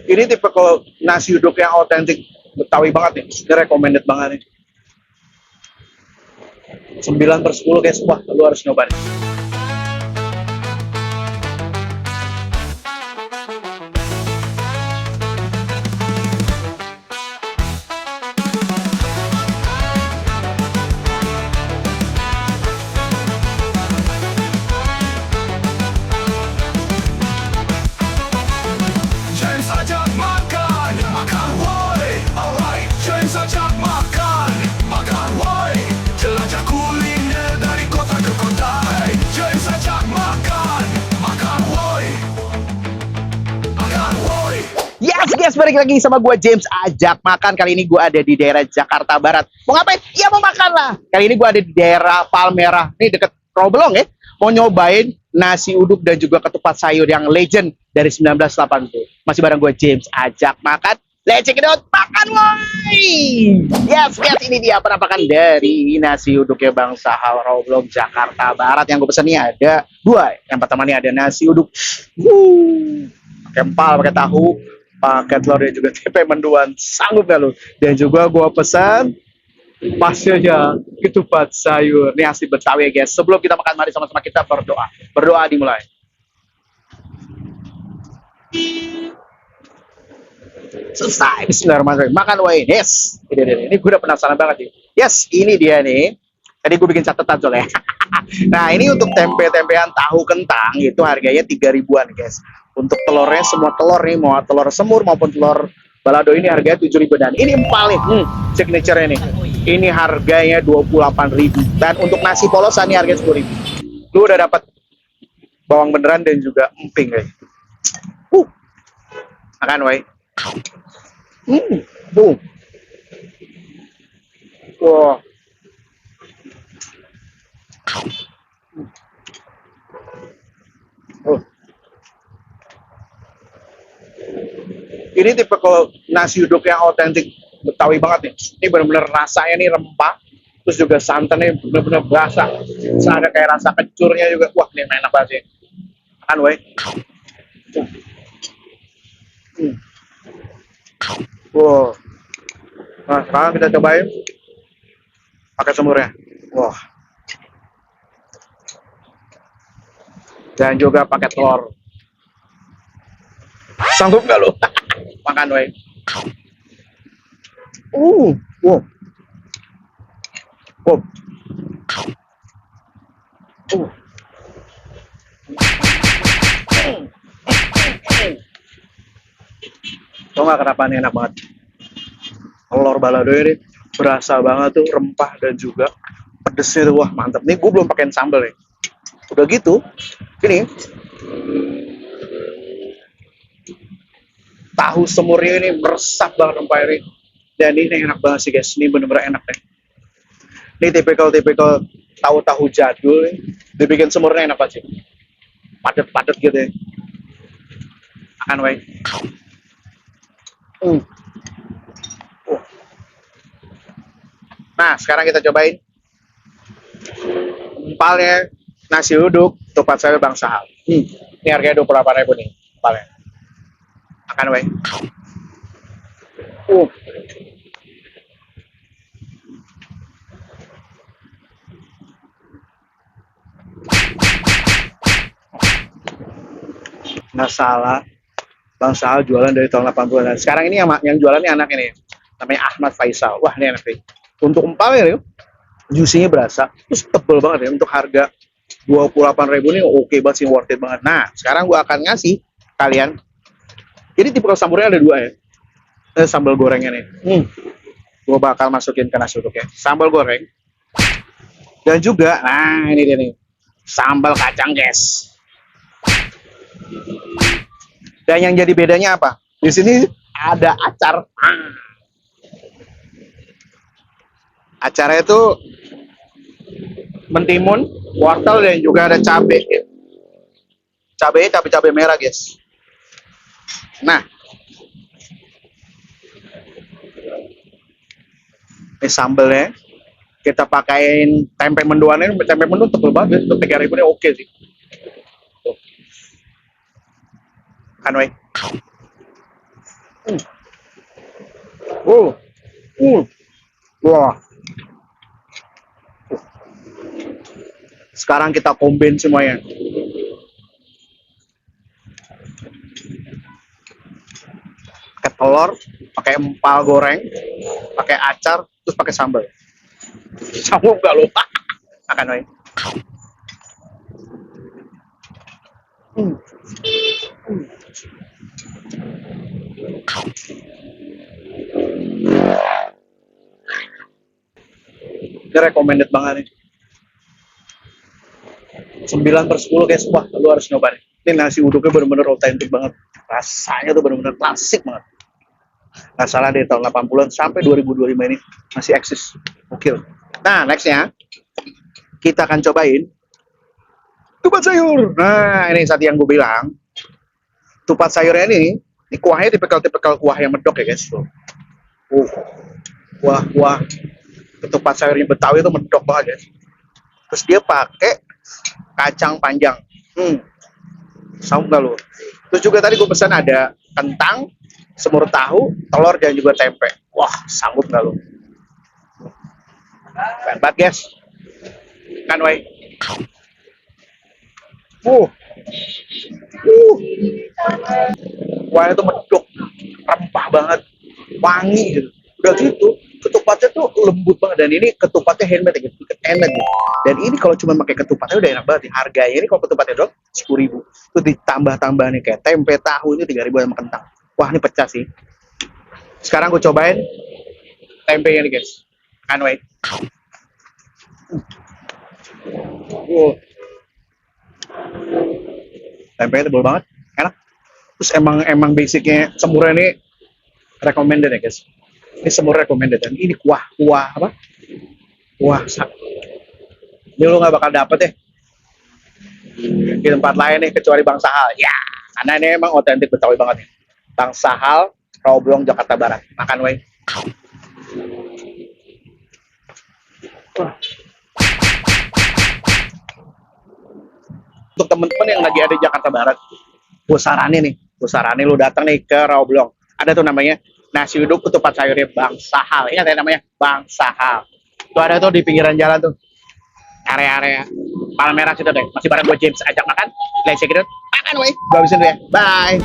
Ini tipe kalau nasi uduk yang otentik Betawi banget nih. Ini recommended banget nih. 9/10 guys. Wah, lu harus nyoba nih. James ajak makan, makan woi, alright. James ajak makan, makan woi. Jelajah kuliner dari kota ke kota. Hey, James ajak makan, makan woi, makan woi. Yes guys, balik lagi sama gue James ajak makan. Kali ini gue ada di daerah Jakarta Barat. Mau ngapain? Ya mau makan lah. Kali ini gue ada di daerah Palmerah. Ini deket Roblong ya. Mau nyobain nasi uduk dan juga ketupat sayur yang legend dari 1980. Masih bareng gue James ajak makan. Let's check it out. Makan woi. Yes guys, ini dia penampakan dari nasi uduknya Bang Sahal Roblong Jakarta Barat. Yang gue pesan ini ada dua. Yang pertama ini ada nasi uduk. Pakai empal, pakai tahu, pakai telur dan juga tempe mendoan. Sanggup gak lu? Dan juga gua pesan pasnya aja ketupat sayur. Ini asli Betawi ya guys. Sebelum kita makan, mari sama-sama kita berdoa. Berdoa dimulai. Selesai. Bismillahirrahmanirrahim. Makan woi. Yes. Ini gue udah penasaran banget nih. Yes, ini dia nih. Tadi gue bikin catatan soalnya. Nah, ini untuk tempe-tempean tahu kentang itu harganya 3.000-an guys. Untuk telurnya semua telur nih, mau telur semur maupun telur balado ini harganya 7.000 dan ini empal nih, signature nih. Ini harganya 28.000 dan untuk nasi polosan ini harganya 10.000. Lu udah dapat bawang beneran dan juga emping guys. Makan woi. Boom. Wah. Oh. Ini tipe kalau nasi uduk yang otentik Betawi banget nih. Ini benar-benar rasanya nih rempah, terus juga santannya benar-benar berasa. Terus ada kayak rasa kencurnya juga. Wah, ini enak banget sih. Makan woi. Wow. Nah, sekarang kita cobain pakai semurnya. Wah. Dan juga pakai telur. Sanggup nggak lo? Makan woi. Wow. Wow. Tau nggak kenapa ini enak banget? Telur balado ini berasa banget tuh, rempah dan juga pedesnya tuh, wah mantap. Nih gue belum pakein sambal nih. Udah gitu, ini tahu semurnya ini meresap banget rempah ini. Dan ini enak banget sih guys, ini bener-bener enak deh. Ini tipikal tahu-tahu jadul nih. Dibikin semurnya enak banget sih. Padet-padet gitu ya. Makan woi. Nah, sekarang kita cobain empalnya nasi uduk ketupat sayur Bang Sahal. Ini harganya 28.000 nih empalnya. Makan woi. Nggak salah, Bang Sahal jualan dari tahun 80-an. Sekarang ini yang jualan ini anak ini, namanya Ahmad Faisal. Wah, ini enak nih. Untuk empalnya nih, juicy-nya berasa, terus tebel banget ya. Untuk harga 28.000 ini oke banget sih, worth it banget. Nah, sekarang gua akan ngasih kalian. Jadi tipe sambelnya ada dua ya. Sambal gorengnya nih. Gua bakal masukin ke nasi uduk ya. Sambal goreng. Dan juga, nah ini dia nih, sambal kacang guys. Dan yang jadi bedanya apa? Di sini ada acar. Acaranya itu mentimun, wortel dan juga ada cabai. Cabai merah guys. Nah, ini sambalnya kita pakein tempe mendoannya. Tempe mendoan tebel banget, untuk 3.000 ini oke sih. Kan woi. Hmm. Oh. Wah. Sekarang kita combine semuanya. Pakai telur, pakai empal goreng, pakai acar, terus pakai sambal. Sanggup gak lupa? Makan, woy. Hmm. Ini recommended banget nih. 9/10 guys, wah lu harus nyobain. Ini nasi uduknya bener-bener authentic banget. Rasanya tuh bener-bener klasik banget. Nggak salah dari tahun 80-an sampai 2025 ini masih eksis. Oke. Nah, nextnya kita akan cobain tupat sayur. Nah, ini saat yang gue bilang. Tupat sayurnya ini kuahnya tipikal kuah yang medok ya guys. Tuh. Kuah ketupat sayurnya Betawi itu medok banget guys. Terus dia pakai kacang panjang. Sanggup gak lu? Terus juga tadi gue pesan ada kentang, semur tahu, telur dan juga tempe. Wah, sanggup gak lu? Keren banget guys. Kan woy. Kuahnya tuh medok, rempah banget, wangi gitu. Udah gitu, ketupatnya tuh lembut banget dan ini ketupatnya handmade gitu, enak gitu. Dan ini kalau cuma pakai ketupatnya udah enak banget nih. Harganya ini kalau ketupatnya dong 10.000. Itu ditambah-tambah nih kayak tempe tahu ini 3.000 sama kentang. Wah, ini pecah sih. Sekarang gue cobain tempenya nih guys. Kan wait. Tempenya tebal banget, enak. Terus emang basicnya semurnya ini recommended ya guys. Ini semur recommended dan ini kuah apa? Ini lo nggak bakal dapet ya di tempat lain nih kecuali Bang Sahal. Ya, karena ini emang otentik Betawi banget nih. Bang Sahal, Rawabelong, Jakarta Barat. Makan weh. Untuk temen-temen yang lagi ada di Jakarta Barat, gue saranin lu datang nih ke Rawabelong. Ada tuh namanya nasi uduk ketupat sayurnya Bang Sahal. Ingat ya namanya Bang Sahal. Tuh ada tuh di pinggiran jalan tuh. Area-area Palmerah situ deh. Masih bareng gue James, ajak makan. Let's check it out. Makan weh. Gue habisin dulu ya. Bye.